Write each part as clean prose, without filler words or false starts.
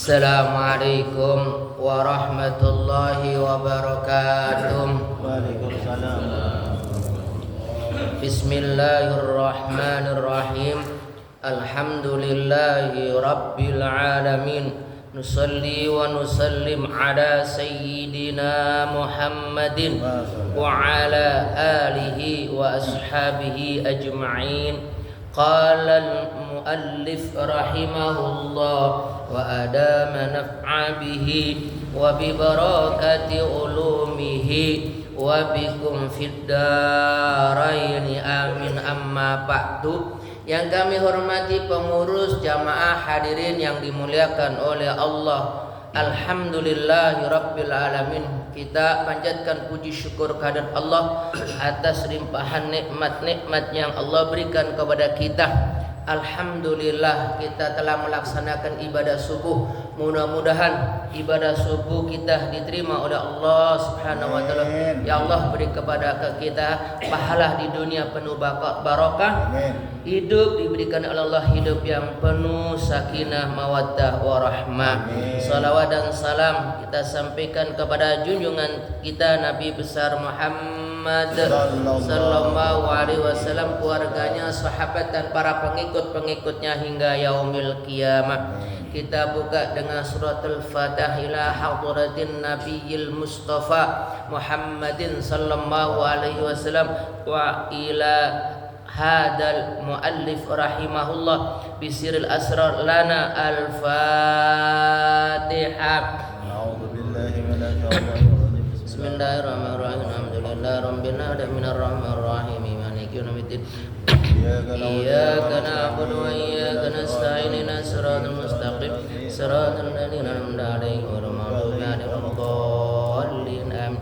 Assalamualaikum warahmatullahi wabarakatuh. Waalaikumsalam. Bismillahirrahmanirrahim. Alhamdulillahi rabbil alamin. Nusalli wa nusallim ala sayyidina Muhammadin wa ala alihi wa ashabihi ajma'in. Qala al-muallif rahimahullah wa adama naf'a bihi wa bi barakati ulumihi wa bikum fid daraini amin. Amma ba'du. Yang kami hormati pengurus jamaah hadirin yang dimuliakan oleh Allah, alhamdulillahi rabbil alamin. Kita panjatkan puji syukur kehadirat Allah atas limpahan nikmat-nikmat yang Allah berikan kepada kita. Alhamdulillah kita telah melaksanakan ibadah subuh. Mudah-mudahan ibadah subuh kita diterima oleh Allah Subhanahu wa taala. Ya Allah, beri kepada kita pahala di dunia penuh barokah. Hidup diberikan oleh Allah hidup yang penuh sakinah, mawaddah, warahmah. Salawat dan salam kita sampaikan kepada junjungan kita Nabi besar Muhammad sallallahu alaihi wasallam, keluarganya, sahabat dan para pengikut-pengikutnya hingga yaumil qiyamah. Kita buka dengan suratul Fatihah ila hadratin Nabiyil Mustafa Muhammadin sallallahu alaihi wasallam wa ila hadal muallif rahimahullah bisiril asrar lana al-Fatihah. A'udzu billahi minasyaitonir rajim. Bismillahirrahmanirrahim. Alhamdulillahi rabbil alamin arrahmanir rahim maliki yaumiddin. Iyyaka na'budu wa iyyaka nasta'in ihdinas siratal mustaqim siratal ladzina an'amta 'alaihim ghairil maghdubi 'alaihim waladdallin. Amin.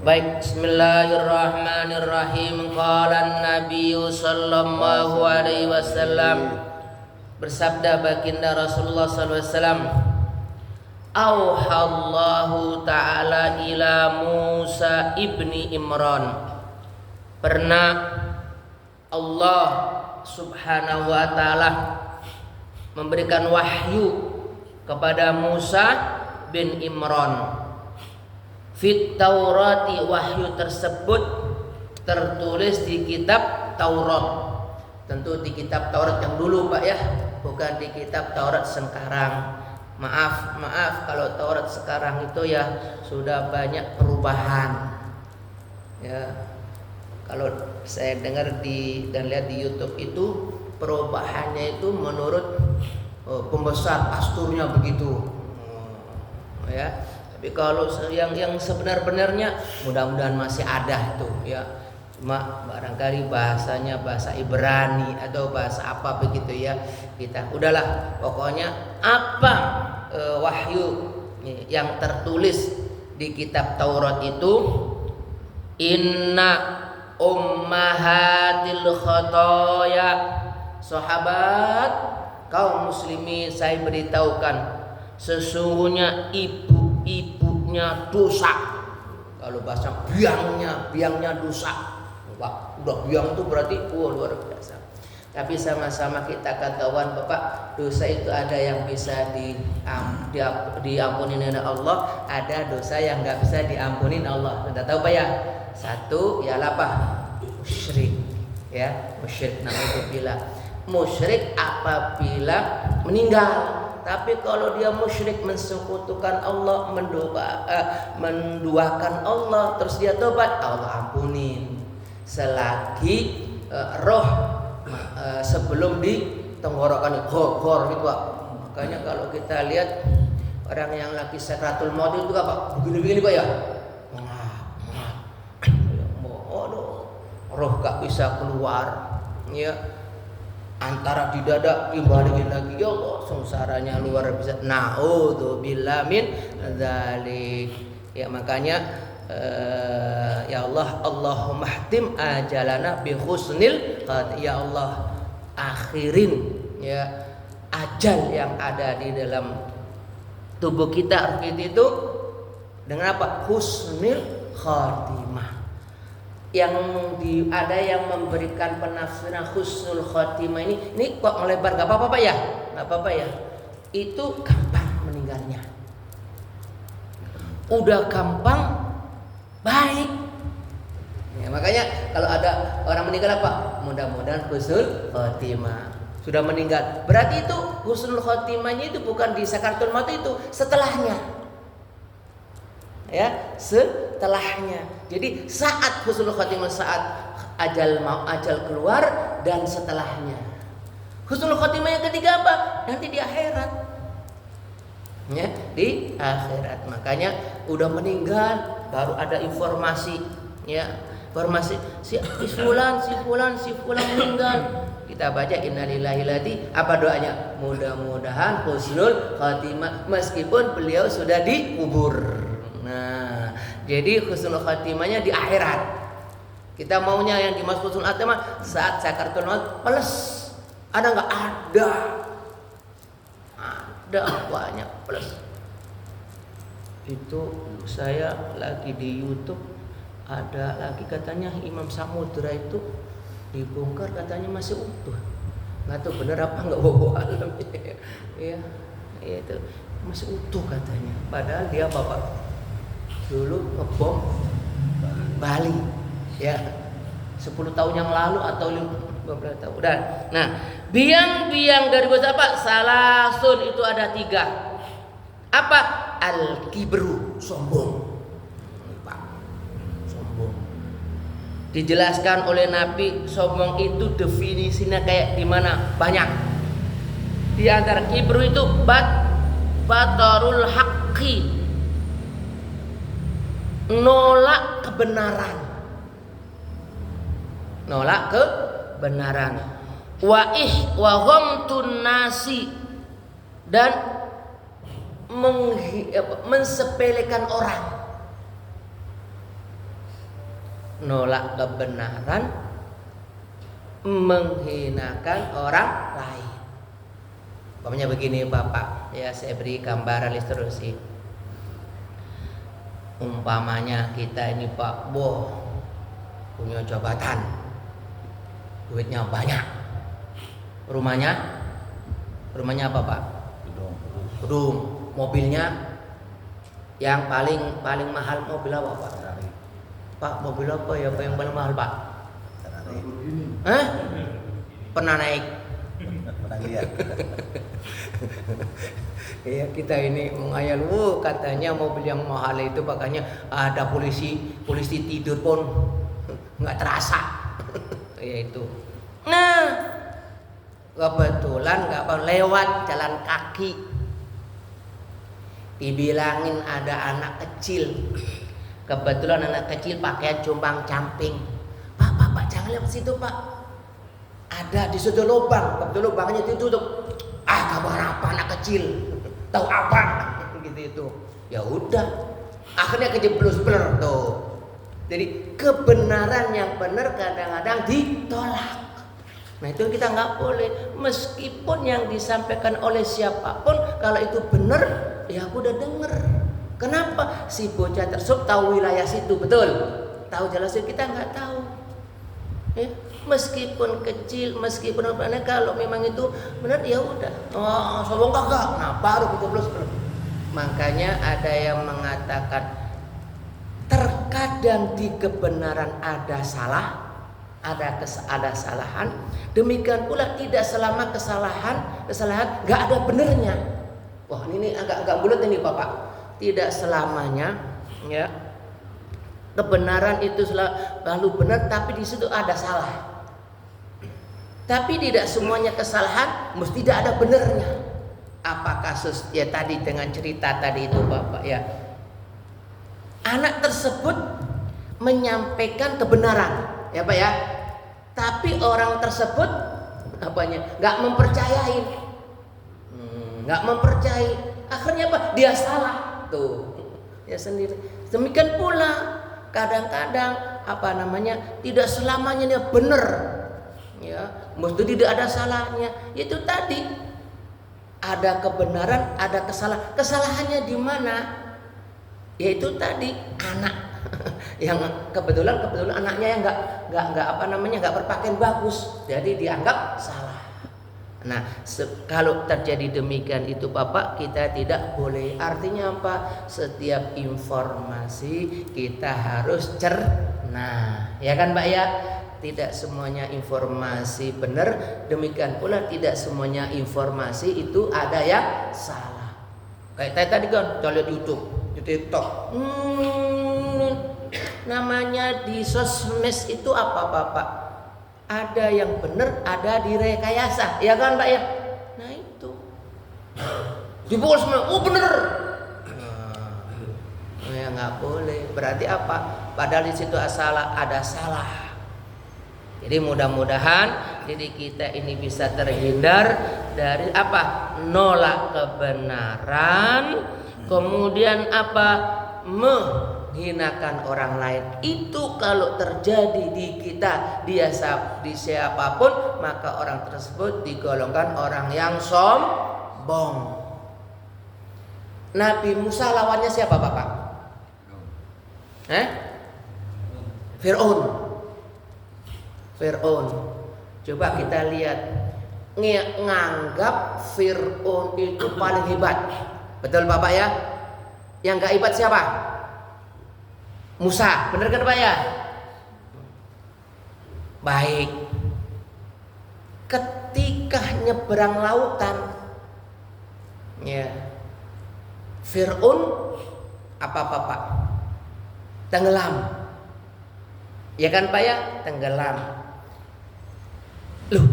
Baik, bismillahirrahmanirrahim. Qala Nabi sallallahu alaihi wasallam, bersabda baginda Rasulullah sallallahu alaihi wasallam, auhallahu ta'ala ila Musa ibni Imran. Pernah Allah subhanahu wa ta'ala memberikan wahyu kepada Musa bin Imran. Fit Taurati, wahyu tersebut tertulis di kitab Taurat. Tentu di kitab Taurat yang dulu Pak ya, bukan di kitab Taurat sekarang. Maaf kalau Taurat sekarang itu ya sudah banyak perubahan. Ya. Kalau saya dengar dan lihat di YouTube itu perubahannya itu menurut pembesar pasturnya begitu. Ya. Tapi kalau yang sebenar-benarnya mudah-mudahan masih ada itu ya. Cuma barangkali bahasanya bahasa Ibrani atau bahasa apa begitu ya. Kita udahlah, pokoknya apa wahyu yang tertulis di kitab Taurat itu, inna ummahatil khotoya. Sahabat kaum muslimin, saya beritahukan, sesungguhnya ibunya dosa. Kalau bahasa biangnya dosa. Wah, udah biang itu berarti luar biasa. Tapi sama-sama kita ketahuan Bapak, dosa itu ada yang bisa diampuni oleh Allah, ada dosa yang nggak bisa diampuni Allah. Sudah tahu Pak ya? Satu ialah apa? Musyrik. Ya, musyrik. Nah, itu bila musyrik apabila meninggal. Tapi kalau dia musyrik, mensekutukan Allah, menduakan Allah, terus dia tobat, Allah ampunin. Selagi roh sebelum di tenggorokan gor gitu Pak. Makanya kalau kita lihat orang yang lagi sakratul maut itu Pak, begini-begini Pak ya. Roh gak bisa keluar. Ya. Antara di dada dibalikin lagi, ya Allah, sengsaranya luar biasa. Na'udzubillah min dzalik. Ya makanya ya Allah, Allahumma htim ajalana bi husnil khat. Ya Allah, akhirin ya ajal yang ada di dalam tubuh kita itu dengan apa? Husnil khatimah. Ada yang memberikan penafsiran husnul khotimah ini kok melebar, nggak apa-apa Pak ya, nggak apa-apa ya. itu gampang meninggalnya. Udah gampang baik. Ya, makanya kalau ada orang meninggal apa? Mudah-mudahan husnul khotimah. Sudah meninggal. Berarti itu husnul khotimahnya itu bukan di sakaratul maut, itu setelahnya. Ya, setelahnya. Jadi saat husnul khotimah, saat ajal keluar, dan setelahnya. Husnul khotimah yang ketiga apa? Nanti di akhirat. Ya, di akhirat. Makanya udah meninggal baru ada informasi, ya. Informasi si fulan meninggal. Kita baca innalillahi lati, apa doanya? Mudah-mudahan husnul khotimah meskipun beliau sudah dikubur. Nah, jadi husnul khotimahnya di akhirat. Kita maunya yang dimaksud husnul khotimah saat sakaratul maut plus. Ada nggak? Ada banyak plus. Itu saya lagi di YouTube, ada lagi katanya Imam Samudra itu dibongkar, katanya masih utuh. Nggak tahu bener apa nggak, bawa alam. Ya, itu masih utuh katanya. Padahal dia bapak dulu ngebom Bali, ya 10 tahun yang lalu atau 15 tahun. Dan, nah, biang-biang dari dosa apa? Salasun, itu ada 3. Apa? Al-kibru, sombong. Sombong. Dijelaskan oleh Nabi, sombong itu definisinya kayak gimana? Banyak. Di antara kibru itu batarul haqqi, nolak kebenaran. Nolak kebenaran. Wa ghamtun nasi, dan mensepelekan orang. Nolak kebenaran, menghinakan orang lain. Umpamanya begini Bapak, ya saya beri gambaran ilustrasi. Umpamanya kita ini Pak Boh punya jabatan, duitnya banyak, rumahnya apa Pak? Gedung. Mobilnya yang paling mahal mobil apa Pak? Pak, mobil apa ya Pak yang paling mahal Pak? Pernah naik? Pernah lihat. Ya, kita ini menghayal, katanya mobil yang mahal itu makanya ada polisi tidur pun nggak terasa. Ya itu. Nah, kebetulan nggak lewat jalan kaki, dibilangin ada anak kecil. Kebetulan anak kecil pakaian compang-camping. Pak, jangan lewat situ Pak. Ada di situ lubang, kebetulan lubangnya ditutup. Kabar apa anak kecil? Tahu apa? Gitu itu. Ya udah. Akhirnya kejeblos tuh. Jadi kebenaran yang benar kadang-kadang ditolak. Nah itu kita nggak boleh. Meskipun yang disampaikan oleh siapapun, kalau itu benar, ya aku udah denger. Kenapa? Si bocah tersebut tahu wilayah situ, betul? Tahu jelas kita nggak tahu. Ya, meskipun kecil, meskipun apa, kalau memang itu benar, ya udah. Oh, sombong kagak. Nah baru kejeblos. Makanya ada yang mengatakan terkadang di kebenaran ada salah, ada kesalahan. Demikian pula tidak selama kesalahan nggak ada benernya. Wah ini agak bulat ini Bapak. Tidak selamanya ya kebenaran itu selalu benar, tapi di situ ada salah. Tapi tidak semuanya kesalahan mesti tidak ada benernya. Apa kasus ya tadi dengan cerita tadi itu Bapak ya. Anak tersebut menyampaikan kebenaran, ya Pak ya. Tapi orang tersebut nggak mempercayai, Akhirnya apa? Dia salah tuh, ya sendiri. Demikian pula kadang-kadang tidak selamanya dia benar, ya. Mesti tidak ada salahnya. Itu tadi ada kebenaran, ada kesalahan. Kesalahannya di mana? Yaitu tadi anak yang kebetulan anaknya yang nggak berpakaian bagus, jadi dianggap salah. Nah, kalau terjadi demikian itu Bapak, kita tidak boleh. Artinya apa? Setiap informasi kita harus cerna. Ya kan Pak ya? Tidak semuanya informasi benar, demikian pula tidak semuanya informasi itu ada yang salah. Kayak tadi kan, kita lihat YouTube, di TikTok. Namanya di sosmed itu apa Bapak? Ada yang benar, ada direkayasa, ya kan Pak ya? Nah itu dipukul semua, oh bener. Ya nggak boleh. Berarti apa? Padahal di situ ada salah. Jadi mudah-mudahan diri kita ini bisa terhindar dari apa? Nolak kebenaran, kemudian apa? Menghinakan orang lain. Itu kalau terjadi di kita, di siapapun, maka orang tersebut digolongkan orang yang sombong. Nabi Musa lawannya siapa Bapak? Fir'aun. Coba kita lihat, nganggap Fir'aun itu paling hebat. Betul Bapak ya? Yang gak hebat siapa? Musa, bener kan Pak ya? Baik. Ketika nyeberang lautan, ya, Fir'aun apa Bapak? Tenggelam. Ya kan Pak ya? Tenggelam. Loh,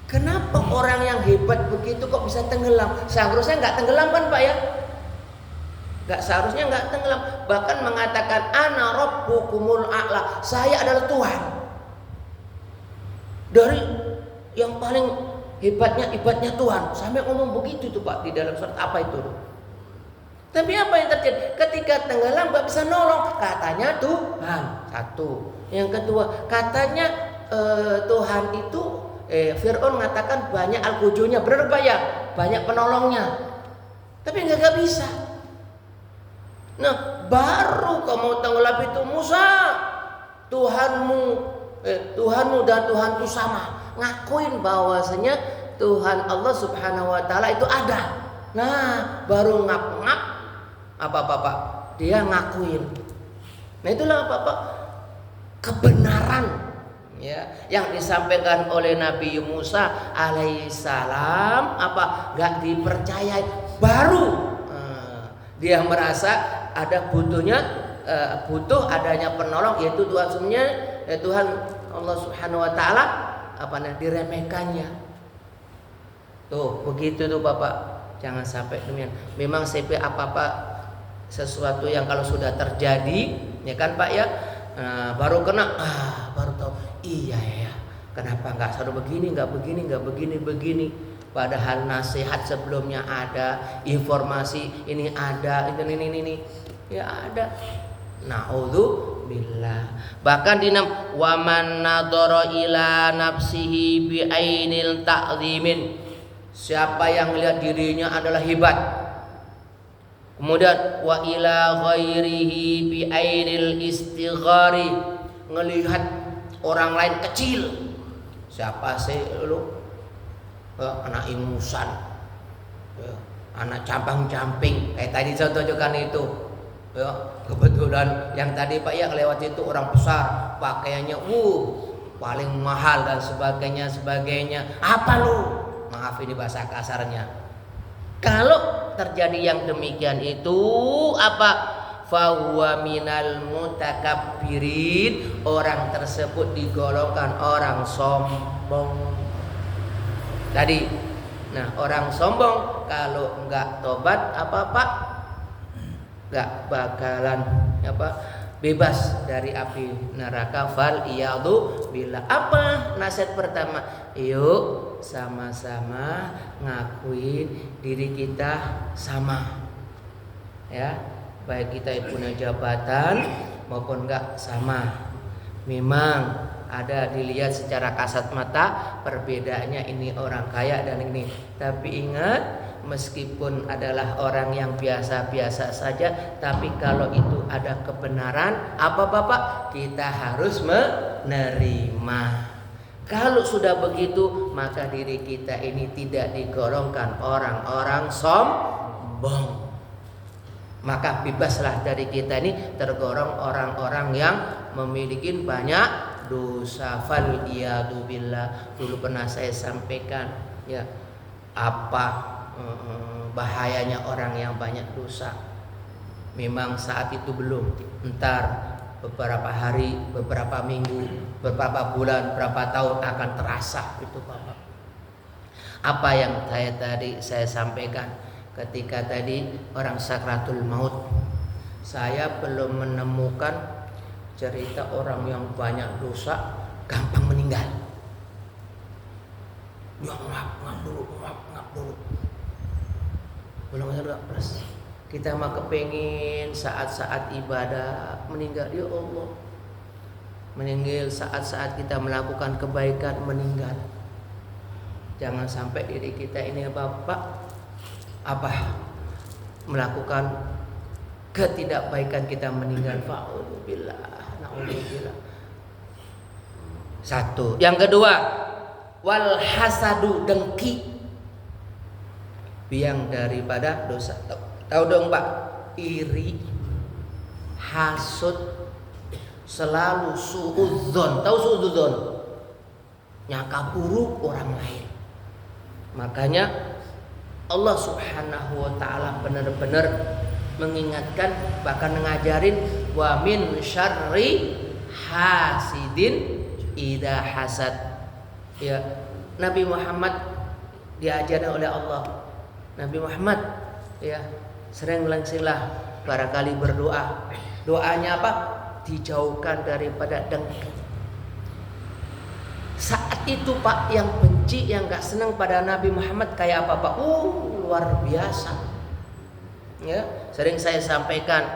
kenapa orang yang hebat begitu kok bisa tenggelam? Seharusnya nggak tenggelam kan Pak ya? Seharusnya nggak tenggelam. Bahkan mengatakan ana rabbukumul a'la, saya adalah Tuhan. Dari yang paling hebatnya Tuhan, sampai ngomong begitu tuh Pak di dalam surat apa itu? Tapi apa yang terjadi? Ketika tenggelam nggak bisa nolong, katanya Tuhan. Satu. Yang kedua, katanya Tuhan itu Fir'aun mengatakan banyak al-kujunya, benar Pak ya? Banyak penolongnya. Tapi nggak bisa. Nah, baru kamu tenggelam itu Musa, Tuhanmu dan Tuhanku sama. Ngakuin bahwasanya Tuhan Allah Subhanahu wa taala itu ada. Nah, baru ngap-ngap apa Bapak? Dia ngakuin. Nah, itulah Bapak kebenaran ya yang disampaikan oleh Nabi Musa alaihissalam enggak dipercayai, baru dia merasa ada butuh adanya penolong, yaitu Tuhan semuanya, Tuhan Allah Subhanahu wa taala diremehkannya. Tuh begitu tuh Bapak, jangan sampai demikian. Memang CP apa sesuatu yang kalau sudah terjadi ya kan Pak ya, baru kena baru tahu iya ya, kenapa nggak selalu begini, nggak begini. Padahal nasihat sebelumnya ada, informasi ini ada, ini ya ada. Na'udzubillah. Bahkan di waman nadhara ila nafsihi bi ainil ta'zimin, siapa yang melihat dirinya adalah hebat, kemudian wa ila ghairihi bi ainil istighari, ngelihat orang lain kecil. Siapa sih lu? Anak ingusan, anak camping, kayak tadi saya tunjukkan itu. Ya, kebetulan yang tadi Pak ya lewat itu orang besar, pakaiannya paling mahal dan sebagainya. Apa lu? Maaf ini bahasa kasarnya. Kalau terjadi yang demikian itu apa? Fahuwa minal mutakabbirin, orang tersebut digolongkan orang sombong. Tadi, nah orang sombong kalau enggak tobat Pak, enggak bakalan bebas dari api neraka. Fal iyadu billah. Apa nasihat pertama? Yuk sama-sama ngakuin diri kita sama, ya, baik kita punya jabatan maupun enggak sama. Memang ada dilihat secara kasat mata perbedaannya, ini orang kaya dan ini. Tapi ingat, meskipun adalah orang yang biasa-biasa saja, tapi kalau itu ada kebenaran apa Bapak, kita harus menerima. Kalau sudah begitu, maka diri kita ini tidak digolongkan orang-orang sombong. Maka bebaslah dari kita ini tergolong orang-orang yang memiliki banyak dosa. Fal iyadu billah. Dulu pernah saya sampaikan ya, apa bahayanya orang yang banyak dosa. Memang saat itu belum, entar beberapa hari, beberapa minggu, beberapa bulan, beberapa tahun akan terasa itu Bapak. Apa yang saya sampaikan ketika tadi orang sakratul maut, saya belum menemukan cerita orang yang banyak dosa gampang meninggal. Ya ngap dulu. Belum ada plus. Kita mah kepengin saat-saat ibadah meninggal, ya Allah. Meninggal saat-saat kita melakukan kebaikan meninggal. Jangan sampai diri kita ini Bapak melakukan ketidakbaikan kita meninggal. Na'udzubillah. Satu. Yang kedua, wal hasadu, dengki. Biang daripada dosa. Tahu dong Pak, iri, hasud, selalu suudzon. Tahu suudzon? Nyangka buruk orang lain. Makanya Allah Subhanahu wa taala benar-benar mengingatkan, bahkan ngajarin wa min syarri hasidin idza hasad. Ya, Nabi Muhammad diajarkan oleh Allah. Nabi Muhammad ya sering-singlah barangkali berdoa. Doanya apa? Dijauhkan daripada dengki. Saat itu Pak, yang benci, yang gak senang pada Nabi Muhammad kayak apa Pak? Luar biasa. Ya, sering saya sampaikan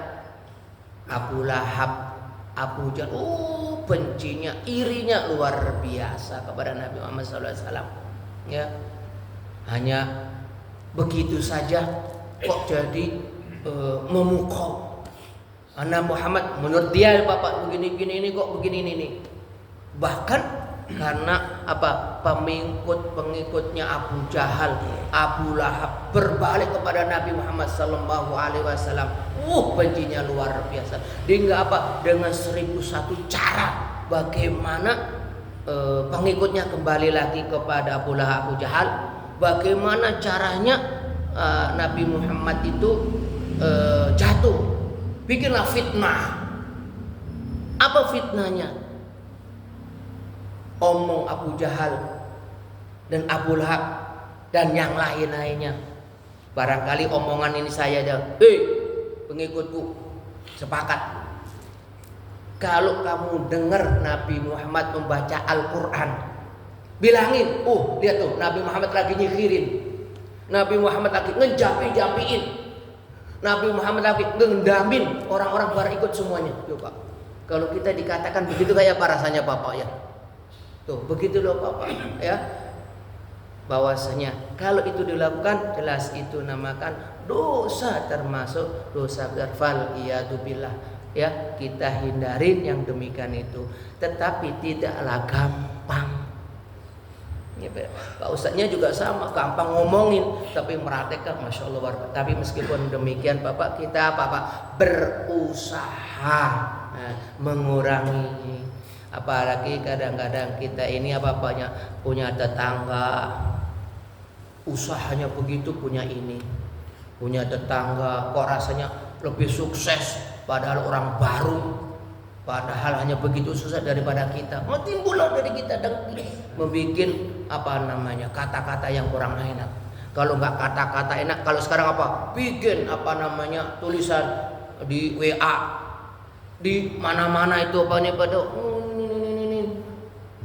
Abu Lahab, Abu Jahal, bencinya, irinya luar biasa kepada Nabi Muhammad SAW. Ya, hanya begitu saja kok jadi memukau. Nabi Muhammad menurut dia Bapak begini ini kok begini ini. Bahkan karena pengikutnya Abu Jahal, Abu Lahab berbalik kepada Nabi Muhammad sallallahu alaihi wasallam. Bencinya luar biasa. Dengan dengan 1001 cara bagaimana pengikutnya kembali lagi kepada Abu Lahab, Abu Jahal. Bagaimana caranya Nabi Muhammad itu jatuh, bikinlah fitnah. Apa fitnahnya? Omong Abu Jahal dan Abu Lahab dan yang lain-lainnya. Barangkali omongan ini saya ada, pengikutku, sepakat. Kalau kamu dengar Nabi Muhammad membaca Al-Quran, bilangin, lihat tuh Nabi Muhammad lagi nyikirin, Nabi Muhammad lagi ngejapi-japiin, Nabi Muhammad lagi ngendamin orang-orang pada ikut semuanya. Yo Pak, kalau kita dikatakan begitu kayak apa rasanya Bapak ya? Tuh begitu loh Bapak ya. Bahwasanya kalau itu dilakukan, jelas itu namakan dosa, termasuk dosa fal iyadu billah. Ya, kita hindarin yang demikian itu. Tetapi tidaklah gampang. Ya, Pak Ustadznya juga sama, gampang ngomongin tapi meraktekkan, masya Allah. Tapi meskipun demikian Bapak, kita berusaha mengurangi. Apalagi kadang-kadang kita ini punya tetangga, usahanya begitu, punya tetangga kok rasanya lebih sukses, padahal orang baru, padahal hanya begitu susah daripada kita. Timbullah dari kita dengki, membuat kata-kata yang kurang enak. Kalau nggak kata-kata enak, kalau sekarang bikin tulisan di WA, di mana-mana itu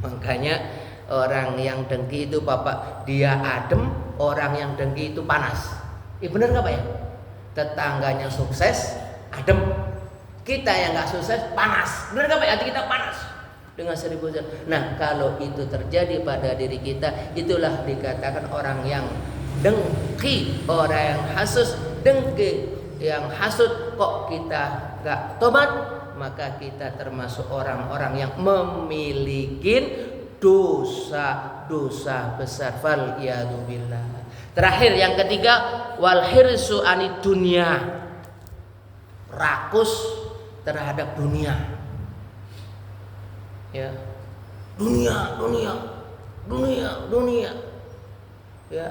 Makanya orang yang dengki itu Bapak, dia adem, orang yang dengki itu panas. Benar nggak Pak ya? Tetangganya sukses, adem. Kita yang nggak sukses, panas. Benar nggak Pak? Hati kita panas dengan 1000 zat. Nah, kalau itu terjadi pada diri kita, itulah dikatakan orang yang dengki, orang yang hasud. Dengki yang hasud kok kita nggak tobat, maka kita termasuk orang-orang yang memiliki dosa besar. Fal billah. Terakhir yang ketiga, wal hirsu anid dunya, rakus terhadap dunia. Ya, dunia. Ya,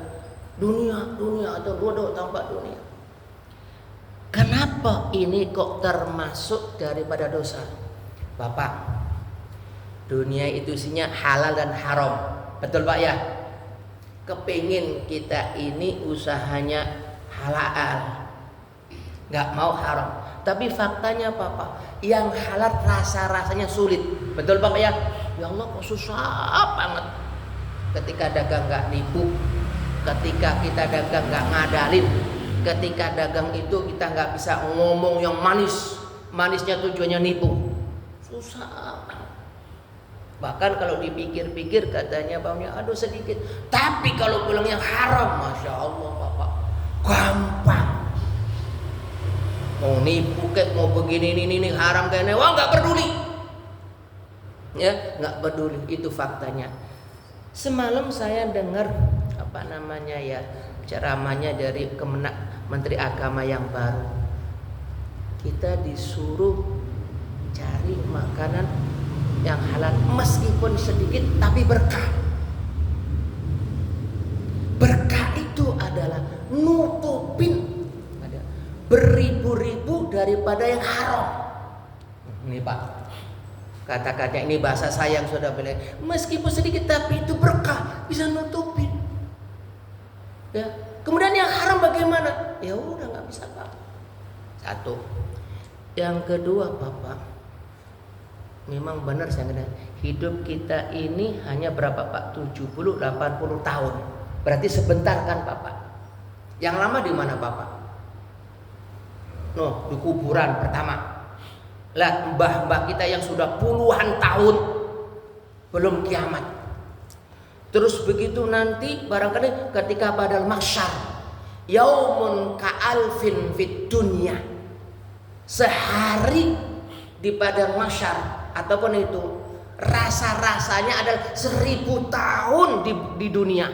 dunia atau bodoh tanpa dunia. Kenapa ini kok termasuk daripada dosa? Bapak, dunia itu isinya halal dan haram. Betul Pak ya? Kepingin kita ini usahanya halal, nggak mau haram. Tapi faktanya Bapak, yang halal rasa-rasanya sulit. Betul Pak ya? Ya Allah kok susah banget. Ketika dagang nggak nipu, ketika kita dagang nggak ngadalin, ketika dagang itu kita nggak bisa ngomong yang manisnya tujuannya nipu, susah. Bahkan kalau dipikir-pikir katanya baunya aduh sedikit, tapi kalau bilang yang haram, masya Allah Bapak, gampang. Mau nipu kayak mau begini ini haram kayaknya, wah nggak peduli, ya nggak peduli, itu faktanya. Semalam saya dengar ceramahnya dari Menteri Agama yang baru. Kita disuruh cari makanan yang halal meskipun sedikit tapi berkah. Berkah itu adalah nutupin beribu-ribu daripada yang haram. Ini Pak, kata-katanya ini bahasa saya yang sudah bilang, meskipun sedikit tapi itu berkah, bisa nutupin. Ya, kemudian yang haram bagaimana? Ya udah nggak bisa Pak. Satu. Yang kedua Bapak, memang benar saya kata, hidup kita ini hanya berapa Pak? 70-80 tahun. Berarti sebentar kan Bapak? Yang lama di mana Bapak? Di kuburan pertama. Lah mbah-mbah kita yang sudah puluhan tahun belum kiamat. Terus begitu nanti barangkali ketika badal mahsyar, yaumun ka'alfin fid dunya, sehari di padang mahsyar ataupun itu rasa-rasanya adalah 1000 tahun di dunia.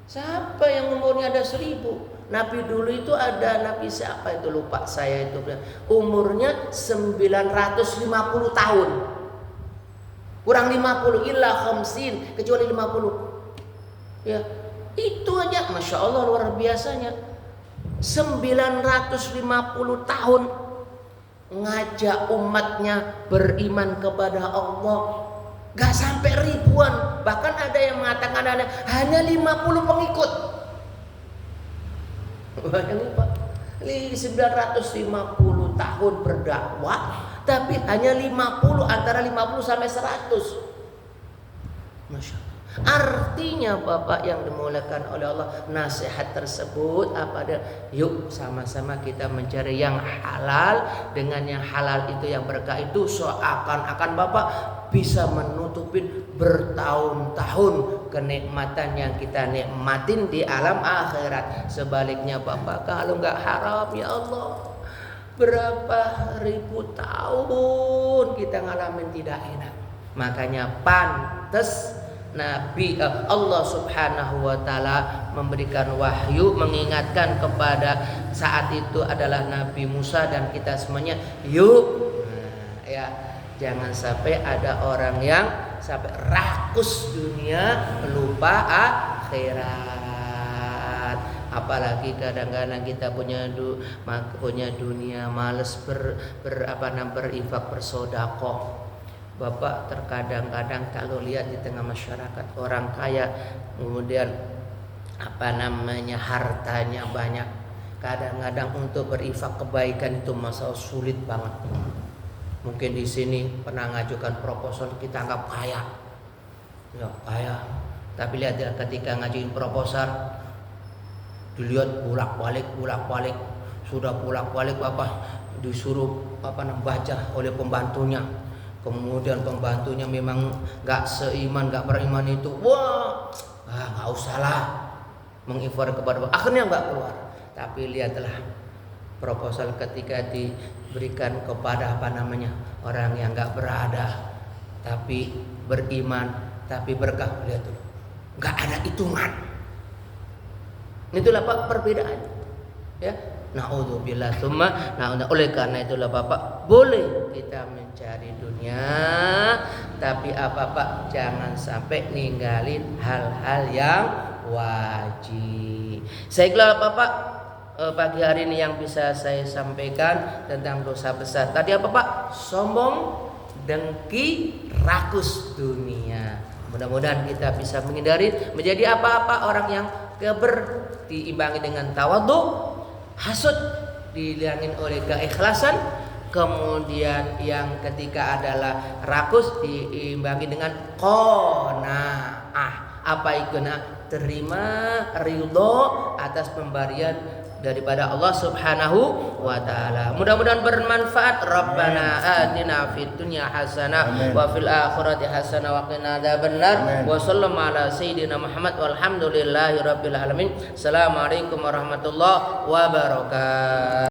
Siapa yang umurnya ada 1000? Nabi dulu itu ada Nabi siapa itu lupa saya itu, umurnya 950 tahun. Kurang 50 illa khamsin, kecuali 50. Ya, itu aja masya Allah luar biasanya. 950 tahun ngajak umatnya beriman kepada Allah. Gak sampai ribuan, bahkan ada yang mengatakan hanya 50 pengikut. Bayangin Pak, 950 tahun berdakwah, tapi hanya 50, antara 50 sampai 100. Masya Allah. Artinya Bapak yang dimuliakan oleh Allah, nasihat tersebut apa ada? Yuk sama-sama kita mencari yang halal. Dengan yang halal itu yang berkah itu seakan-akan Bapak bisa menutupin bertahun-tahun kenikmatan yang kita nikmatin di alam akhirat. Sebaliknya Bapak kalau nggak haram ya Allah, berapa ribu tahun kita ngalamin tidak enak. Makanya pantas Nabi Allah Subhanahu wa taala memberikan wahyu mengingatkan kepada saat itu adalah Nabi Musa dan kita semuanya, yuk ya jangan sampai ada orang yang sampai rakus dunia lupa akhirat. Apalagi kadang-kadang kita punya dunia males berinfak bersedekah. Bapak terkadang-kadang kalau lihat di tengah masyarakat orang kaya kemudian hartanya banyak, kadang-kadang untuk berinfak kebaikan itu masalah sulit banget. Mungkin di sini pernah ngajukan proposal kita anggap kaya, ya kaya, tapi lihat ya ketika ngajuin proposal dilihat bolak-balik, sudah bolak-balik Bapak disuruh baca oleh pembantunya. Kemudian pembantunya memang gak seiman, gak beriman itu, gak usah lah menginfo kepada Bapak. Akhirnya gak keluar. Tapi lihatlah proposal ketika diberikan kepada orang yang gak berada tapi beriman, tapi berkah. Lihat tuh, nggak ada hitungan. Itulah Pak perbedaan. Ya, naudzubillah tsumma. Nah, oleh karena itulah Bapak, boleh kita mencari dunia, tapi apa Pak, jangan sampai ninggalin hal-hal yang wajib. Saya kira Bapak, pagi hari ini yang bisa saya sampaikan tentang dosa besar. Tadi apa Pak? Sombong, dengki, rakus dunia. Mudah-mudahan kita bisa menghindari menjadi apa-apa orang yang keber, diimbangi dengan tawadhu, hasud dihilangin oleh keikhlasan, kemudian yang ketiga adalah rakus diimbangi dengan qanaah. Apa itu? Terima ridho atas pemberian daripada Allah Subhanahu wa taala. Mudah-mudahan bermanfaat. Rabbana atina fid dunya hasanah wa fil akhirati hasanah wa qina adzabannar. Wa sallallahu ala sayyidina Muhammad walhamdulillahi rabbil alamin. Assalamualaikum warahmatullahi wabarakatuh.